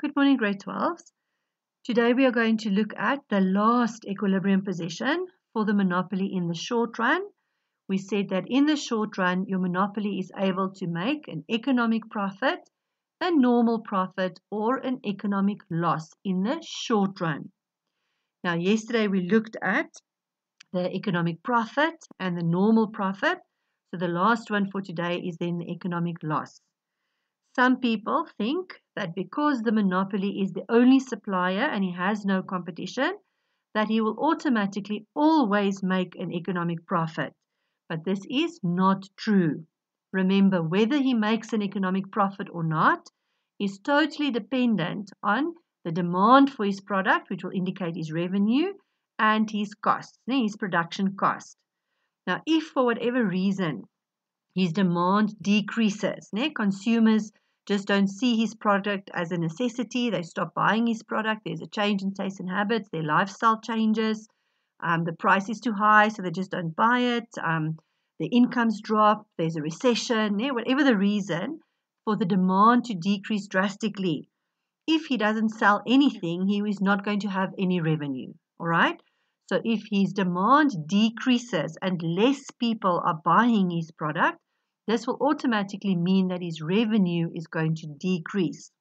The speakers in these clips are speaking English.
Good morning, grade 12s. Today we are going to look at the last equilibrium position for the monopoly in the short run. We said that in the short run, your monopoly is able to make an economic profit, a normal profit, or an economic loss in the short run. Now, yesterday we looked at the economic profit and the normal profit. So the last one for today is then the economic loss. Some people think that because the monopoly is the only supplier and he has no competition, that he will automatically always make an economic profit. But this is not true. Remember, whether he makes an economic profit or not is totally dependent on the demand for his product, which will indicate his revenue, and his costs, his production cost. Now, if for whatever reason his demand decreases, consumers just don't see his product as a necessity, they stop buying his product, there's a change in taste and habits, their lifestyle changes, the price is too high, so they just don't buy it, their incomes drop, there's a recession, whatever the reason for the demand to decrease drastically. If he doesn't sell anything, he is not going to have any revenue, all right? So if his demand decreases and less people are buying his product, this will automatically mean that his revenue is going to decrease.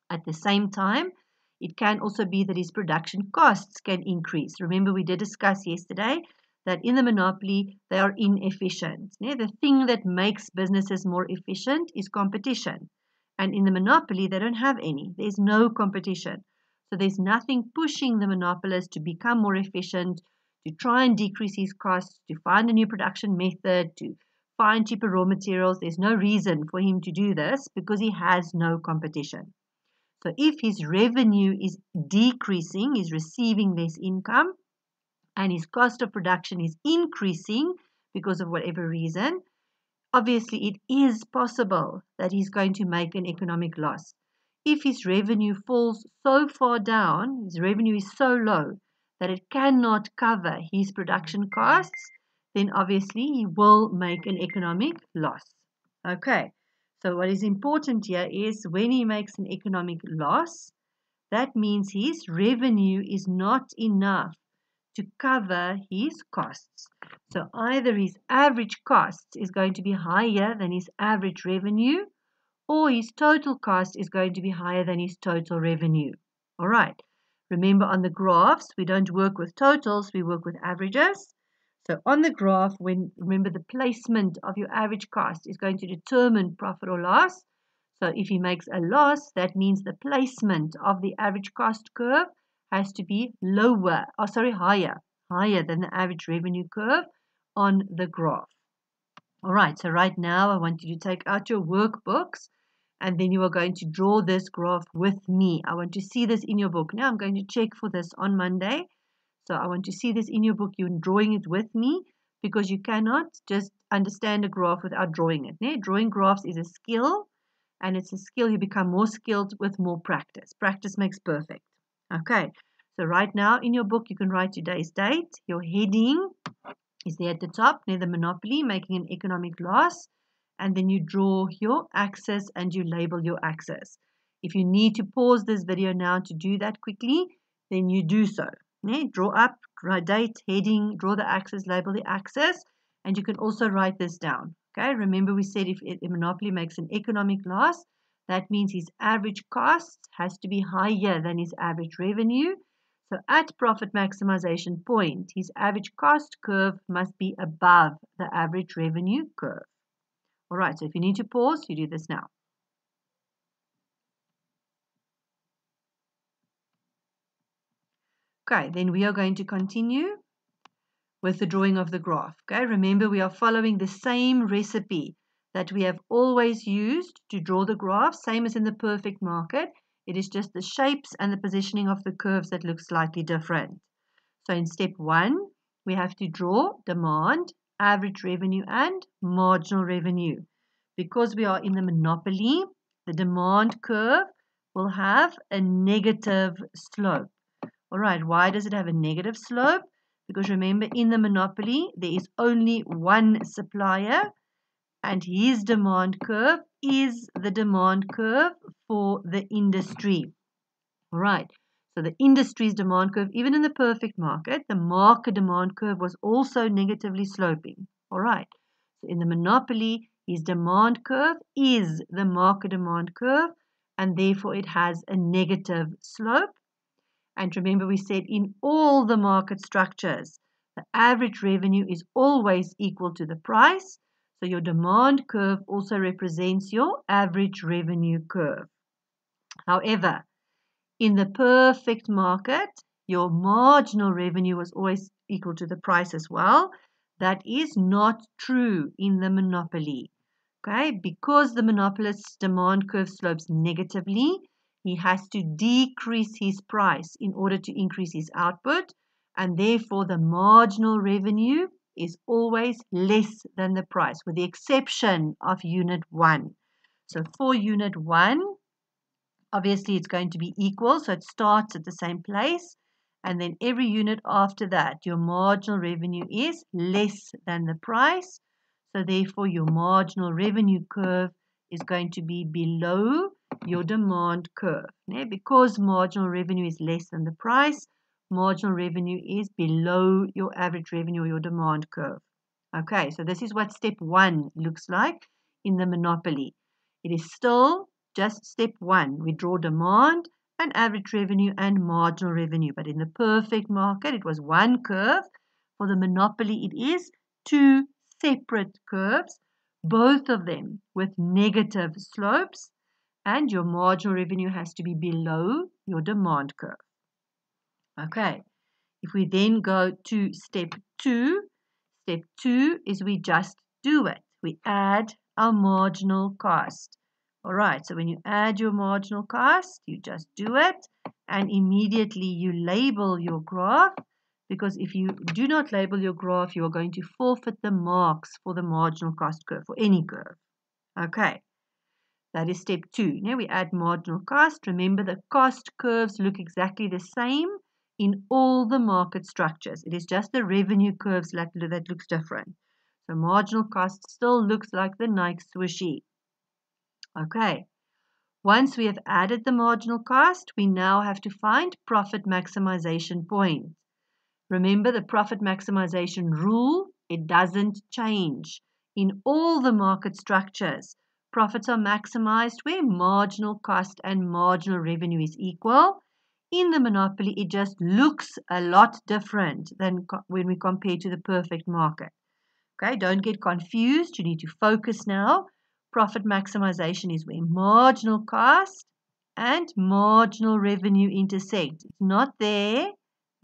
At the same time, it can also be that his production costs can increase. Remember, we did discuss yesterday that in the monopoly, they are inefficient. The thing that makes businesses more efficient is competition. And in the monopoly, they don't have any. There's no competition. So there's nothing pushing the monopolist to become more efficient, to try and decrease his costs, to find a new production method, to find cheaper raw materials. There's no reason for him to do this because he has no competition. So if his revenue is decreasing, he's receiving less income, and his cost of production is increasing because of whatever reason, obviously it is possible that he's going to make an economic loss. If his revenue falls so far down, his revenue is so low that it cannot cover his production costs, then obviously he will make an economic loss. Okay, so what is important here is when he makes an economic loss, that means his revenue is not enough to cover his costs. So either his average cost is going to be higher than his average revenue, or his total cost is going to be higher than his total revenue. All right. Remember, on the graphs, we don't work with totals, we work with averages. So on the graph, remember the placement of your average cost is going to determine profit or loss. So if he makes a loss, that means the placement of the average cost curve has to be higher than the average revenue curve on the graph. All right, so right now I want you to take out your workbooks and then you are going to draw this graph with me. I want to see this in your book. Now I'm going to check for this on Monday. So I want to see this in your book. You're drawing it with me because you cannot just understand a graph without drawing it. Drawing graphs is a skill, and it's a skill you become more skilled with more practice. Practice makes perfect. Okay, so right now in your book you can write today's date. Your heading is there at the top, near the monopoly, making an economic loss. And then you draw your axis and you label your axis. If you need to pause this video now to do that quickly, then you do so. Draw up, write date, heading, draw the axis, label the axis, and you can also write this down. Okay, remember we said if a monopoly makes an economic loss, that means his average cost has to be higher than his average revenue. So at profit maximization point, his average cost curve must be above the average revenue curve. All right, so if you need to pause, you do this now. Okay, then we are going to continue with the drawing of the graph. Okay, remember we are following the same recipe that we have always used to draw the graph, same as in the perfect market. It is just the shapes and the positioning of the curves that look slightly different. So in step 1, we have to draw demand, average revenue, and marginal revenue. Because we are in the monopoly, the demand curve will have a negative slope. All right, why does it have a negative slope? Because remember, in the monopoly, there is only one supplier, and his demand curve is the demand curve for the industry. All right. So the industry's demand curve, even in the perfect market, the market demand curve was also negatively sloping. All right. So in the monopoly, his demand curve is the market demand curve, and therefore it has a negative slope. And remember, we said in all the market structures, the average revenue is always equal to the price. So your demand curve also represents your average revenue curve. However, in the perfect market, your marginal revenue was always equal to the price as well. That is not true in the monopoly. Okay, because the monopolist's demand curve slopes negatively, he has to decrease his price in order to increase his output, and therefore the marginal revenue is always less than the price, with the exception of Unit 1. So for Unit 1, obviously it's going to be equal, so it starts at the same place, and then every unit after that, your marginal revenue is less than the price. So therefore, your marginal revenue curve is going to be below your demand curve. Yeah, because marginal revenue is less than the price, marginal revenue is below your average revenue or your demand curve. Okay, so this is what step 1 looks like in the monopoly. It is still just step 1. We draw demand and average revenue and marginal revenue. But in the perfect market, it was one curve. For the monopoly, it is two separate curves, both of them with negative slopes, and your marginal revenue has to be below your demand curve. Okay, if we then go to step 2 is we just do it. We add our marginal cost. All right, so when you add your marginal cost, you just do it, and immediately you label your graph, because if you do not label your graph, you are going to forfeit the marks for the marginal cost curve, for any curve. Okay, that is step 2. Now we add marginal cost. Remember, the cost curves look exactly the same in all the market structures. It is just the revenue curves that looks different. So marginal cost still looks like the Nike swooshie. Okay, once we have added the marginal cost, we now have to find profit maximization point. Remember the profit maximization rule, it doesn't change. In all the market structures, profits are maximized where marginal cost and marginal revenue is equal. In the monopoly, it just looks a lot different than when we compare to the perfect market. Okay, don't get confused. You need to focus now. Profit maximization is where marginal cost and marginal revenue intersect. It's not there.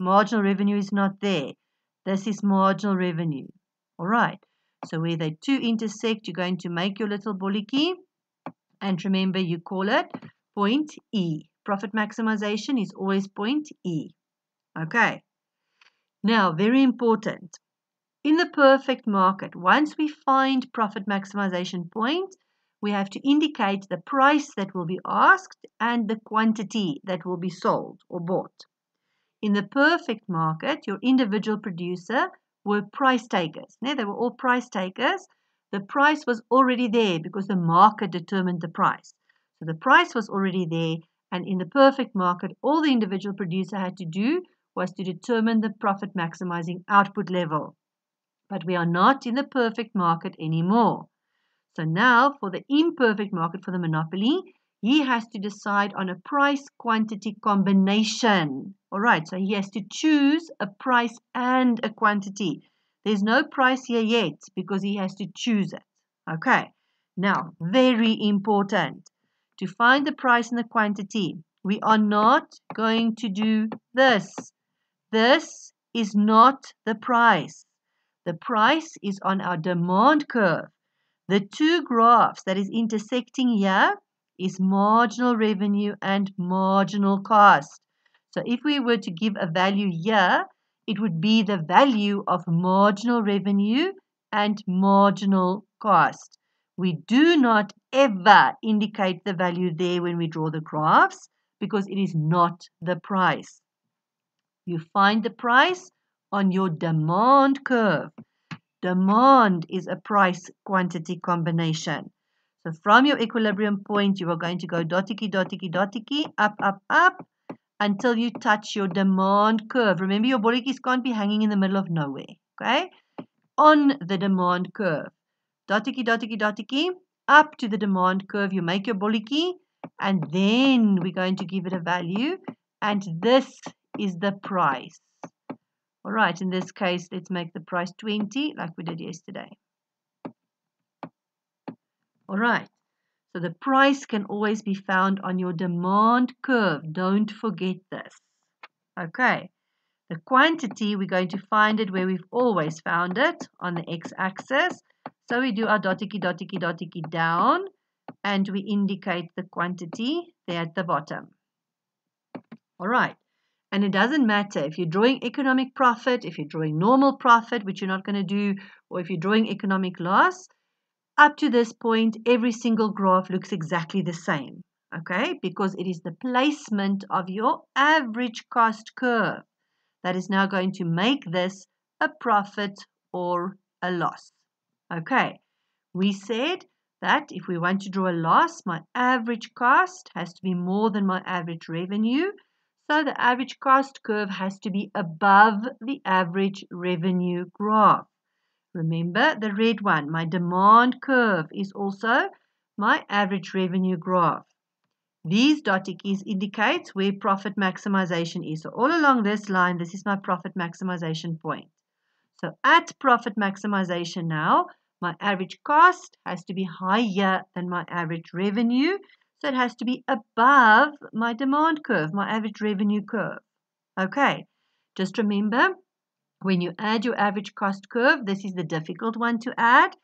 Marginal revenue is not there. This is marginal revenue. All right. So where they two intersect, you're going to make your little boliki. And remember, you call it point E. Profit maximization is always point E. Okay. Now, very important. In the perfect market, once we find profit maximization point, we have to indicate the price that will be asked and the quantity that will be sold or bought. In the perfect market, your individual producer were price takers. They were all price takers. The price was already there because the market determined the price. So the price was already there, and in the perfect market, all the individual producer had to do was to determine the profit maximizing output level. But we are not in the perfect market anymore. So now for the imperfect market, for the monopoly, he has to decide on a price-quantity combination. All right, so he has to choose a price and a quantity. There's no price here yet because he has to choose it. Okay, now very important. To find the price and the quantity, we are not going to do this. This is not the price. The price is on our demand curve. The two graphs that is intersecting here is marginal revenue and marginal cost. So if we were to give a value here, it would be the value of marginal revenue and marginal cost. We do not ever indicate the value there when we draw the graphs because it is not the price. You find the price on your demand curve. Demand is a price-quantity combination. So from your equilibrium point, you are going to go dotiki, up, until you touch your demand curve. Remember, your bolletjies can't be hanging in the middle of nowhere, okay? On the demand curve. Dotiki, up to the demand curve. You make your bolletjie, and then we're going to give it a value, and this is the price. All right, in this case, let's make the price 20 like we did yesterday. All right, so the price can always be found on your demand curve. Don't forget this. Okay, the quantity, we're going to find it where we've always found it, on the x-axis. So we do our dotiki down, and we indicate the quantity there at the bottom. All right. And it doesn't matter if you're drawing economic profit, if you're drawing normal profit, which you're not going to do, or if you're drawing economic loss. Up to this point, every single graph looks exactly the same, okay? Because it is the placement of your average cost curve that is now going to make this a profit or a loss, okay? We said that if we want to draw a loss, my average cost has to be more than my average revenue. So the average cost curve has to be above the average revenue graph. Remember the red one, my demand curve is also my average revenue graph. These dottikis indicates where profit maximization is. So all along this line, this is my profit maximization point. So at profit maximization now, my average cost has to be higher than my average revenue. So it has to be above my demand curve, my average revenue curve. Okay, just remember, when you add your average cost curve, this is the difficult one to add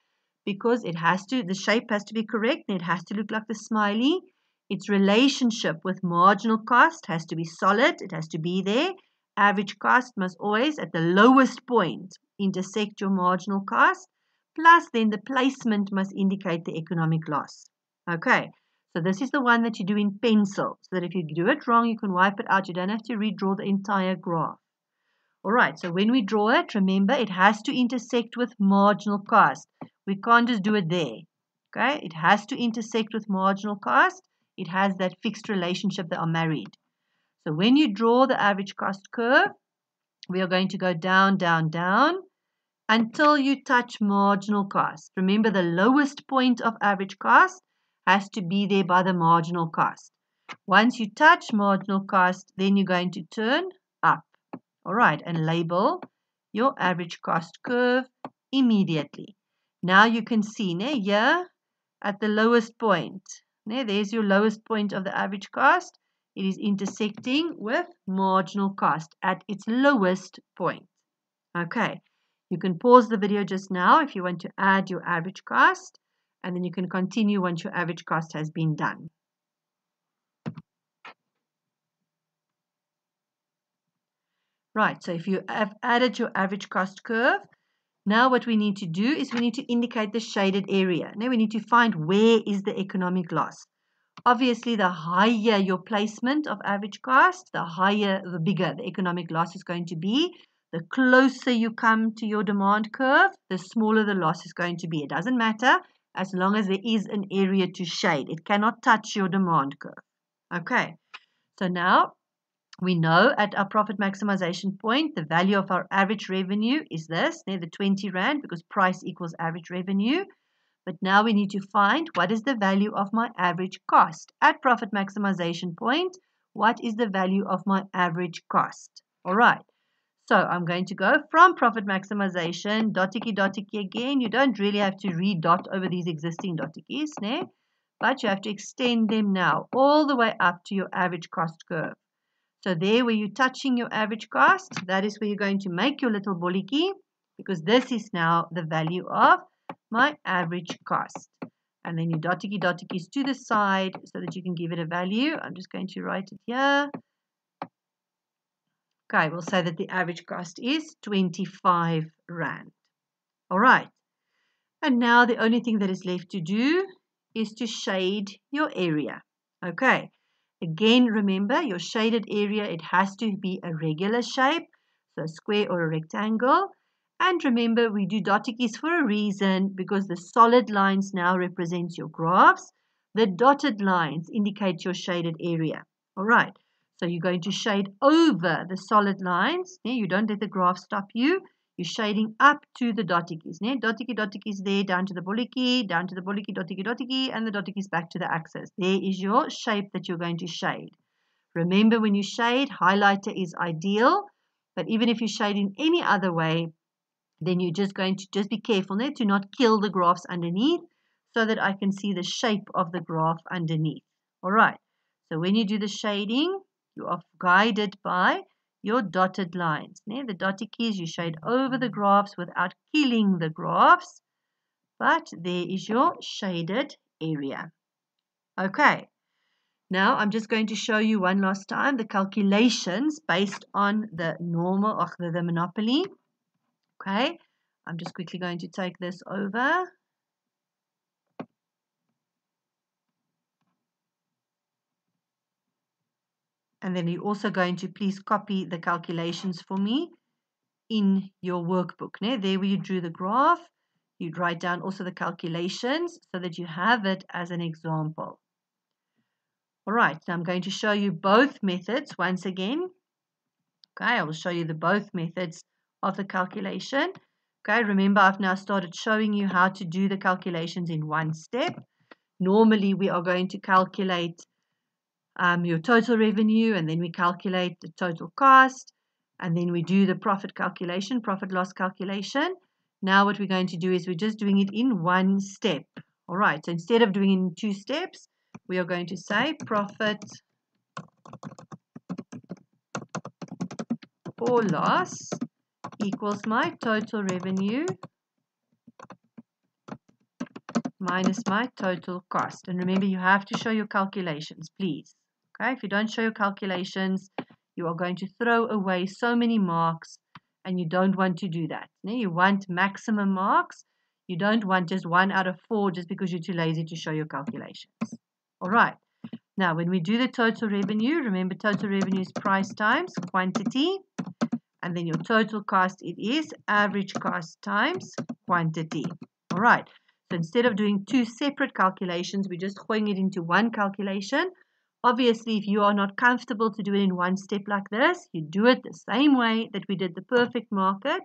because the shape has to be correct and it has to look like the smiley. Its relationship with marginal cost has to be solid. It has to be there. Average cost must always, at the lowest point, intersect your marginal cost. Plus, then the placement must indicate the economic loss. Okay, so this is the one that you do in pencil, so that if you do it wrong, you can wipe it out. You don't have to redraw the entire graph. All right, so when we draw it, remember, it has to intersect with marginal cost. We can't just do it there. Okay, it has to intersect with marginal cost. It has that fixed relationship that are married. So when you draw the average cost curve, we are going to go down, down, down until you touch marginal cost. Remember, the lowest point of average cost has to be there by the marginal cost. Once you touch marginal cost, then you're going to turn up. All right, and label your average cost curve immediately. Now you can see here at the lowest point. There's your lowest point of the average cost. It is intersecting with marginal cost at its lowest point. Okay, you can pause the video just now if you want to add your average cost, and then you can continue once your average cost has been done. Right, so if you have added your average cost curve, now what we need to do is we need to indicate the shaded area. Now we need to find where is the economic loss. Obviously, the higher your placement of average cost, the bigger the economic loss is going to be. The closer you come to your demand curve, the smaller the loss is going to be. It doesn't matter as long as there is an area to shade. It cannot touch your demand curve. Okay, so now we know at our profit maximization point, the value of our average revenue is this, the 20 Rand, because price equals average revenue. But now we need to find what is the value of my average cost. At profit maximization point, what is the value of my average cost? All right. So I'm going to go from profit maximization, dotiki again. You don't really have to re-dot over these existing dotikis, but you have to extend them now all the way up to your average cost curve. So there where you're touching your average cost, that is where you're going to make your little bolletjie, because this is now the value of my average cost. And then you dotikis to the side so that you can give it a value. I'm just going to write it here. Okay, we'll say that the average cost is 25 Rand. All right. And now the only thing that is left to do is to shade your area. Okay. Again, remember your shaded area, it has to be a regular shape, so a square or a rectangle. And remember, we do dotted keys for a reason, because the solid lines now represent your graphs. The dotted lines indicate your shaded area. All right, so you're going to shade over the solid lines. You don't let the graph stop you. You're shading up to the dotted keys. Dotted keys there, down to the bullet key, down to the bullet key, dotted key, and the dotted keys back to the axis. There is your shape that you're going to shade. Remember, when you shade, highlighter is ideal, but even if you shade in any other way, then you're just going to be careful to not kill the graphs underneath, so that I can see the shape of the graph underneath. All right, so when you do the shading, you are guided by your dotted lines. The dotted keys, you shade over the graphs without killing the graphs, but there is your shaded area. Okay, now I'm just going to show you one last time the calculations based on the normal of the monopoly. Okay, I'm just quickly going to take this over. And then you're also going to please copy the calculations for me in your workbook. There where you drew the graph, you'd write down also the calculations so that you have it as an example. All right, so I'm going to show you both methods once again. Okay, I will show you both methods of the calculation. Okay, remember I've now started showing you how to do the calculations in one step. Normally we are going to calculate your total revenue, and then we calculate the total cost, and then we do the profit calculation, profit loss calculation. Now what we're going to do is we're just doing it in one step. All right, so instead of doing it in two steps, we are going to say profit or loss equals my total revenue minus my total cost. And remember, you have to show your calculations, please. Okay, if you don't show your calculations, you are going to throw away so many marks, and you don't want to do that. You want maximum marks. You don't want just 1 out of 4 just because you're too lazy to show your calculations. All right. Now, when we do the total revenue, remember total revenue is price times quantity, and then your total cost, it is average cost times quantity. All right. So instead of doing two separate calculations, we're just throwing it into one calculation. Obviously, if you are not comfortable to do it in one step like this, you do it the same way that we did the perfect market.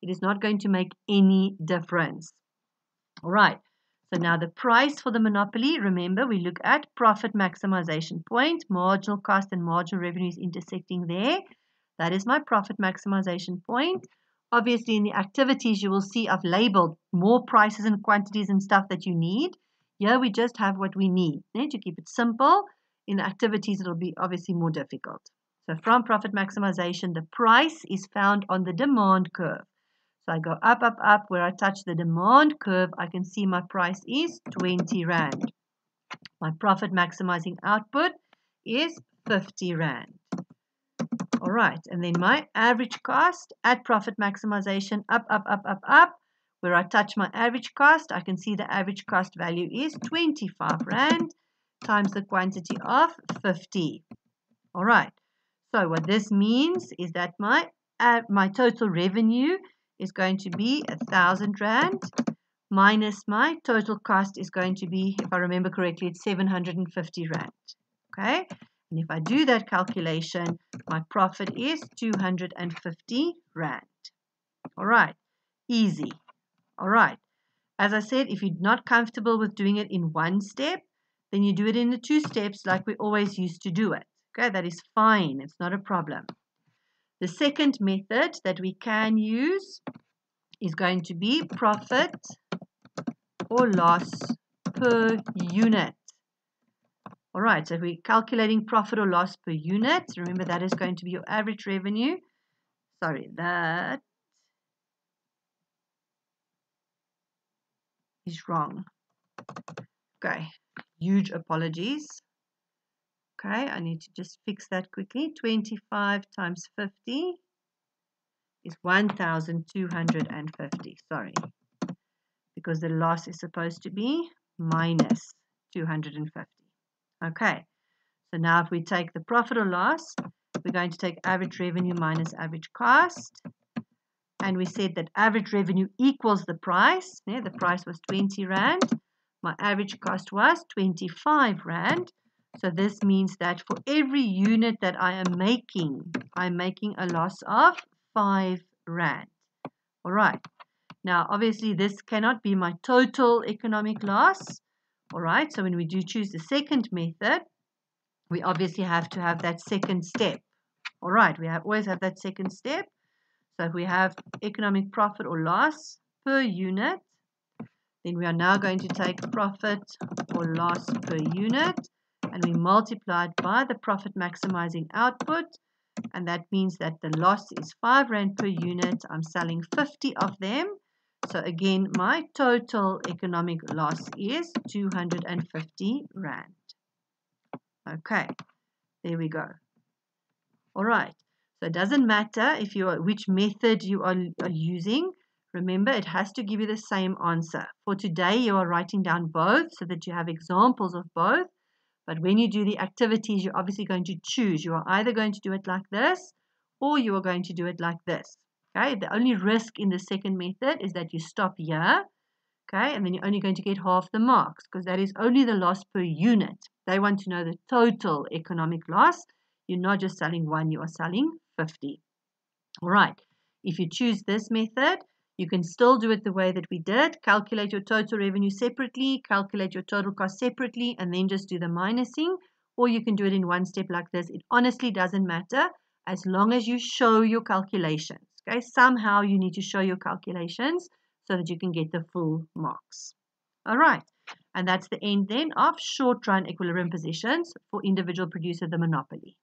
It is not going to make any difference. All right. So now the price for the monopoly, remember, we look at profit maximization point, marginal cost and marginal revenues intersecting there. That is my profit maximization point. Obviously, in the activities, you will see I've labeled more prices and quantities and stuff that you need. Here we just have what we need. To keep it simple, in the activities, it'll be obviously more difficult. So from profit maximization, the price is found on the demand curve. So I go up, up, up. Where I touch the demand curve, I can see my price is 20 Rand. My profit maximizing output is 50 Rand. All right, and then my average cost at profit maximization, up, up, up, up, up. Where I touch my average cost, I can see the average cost value is 25 Rand times the quantity of 50. All right, so what this means is that my total revenue is going to be 1,000 Rand minus my total cost is going to be, if I remember correctly, it's 750 Rand. Okay, and if I do that calculation, my profit is 250 Rand. All right, easy. All right, as I said, if you're not comfortable with doing it in one step, then you do it in the two steps like we always used to do it. Okay, that is fine. It's not a problem. The second method that we can use is going to be profit or loss per unit. All right, so if we're calculating profit or loss per unit, remember that is going to be your average revenue. Sorry, that is wrong. Okay, huge apologies. Okay, I need to just fix that quickly. 25 times 50 is 1,250. Sorry, because the loss is supposed to be minus 250. Okay, so now if we take the profit or loss, we're going to take average revenue minus average cost. and we said that average revenue equals the price. Yeah, the price was 20 Rand. My average cost was 25 Rand. So this means that for every unit that I'm making a loss of 5 Rand. All right. Now, obviously, this cannot be my total economic loss. All right. So when we do choose the second method, we obviously have to have that second step. All right. We always have that second step. So if we have economic profit or loss per unit, then we are now going to take profit or loss per unit, and we multiply it by the profit maximizing output, and that means that the loss is 5 Rand per unit. I'm selling 50 of them. So again, my total economic loss is 250 Rand. Okay, there we go. All right. So it doesn't matter if which method you are using. Remember, it has to give you the same answer. For today, you are writing down both so that you have examples of both. But when you do the activities, you're obviously going to choose. You are either going to do it like this or you are going to do it like this. Okay, the only risk in the second method is that you stop here. Okay, and then you're only going to get half the marks because that is only the loss per unit. They want to know the total economic loss. You're not just selling one, you are selling 50. All right, if you choose this method, you can still do it the way that we did. Calculate your total revenue separately, calculate your total cost separately, and then just do the minusing. Or you can do it in one step like this. It honestly doesn't matter as long as you show your calculations. Okay, somehow you need to show your calculations so that you can get the full marks. All right, and that's the end then of short run equilibrium positions for individual producer, the monopoly.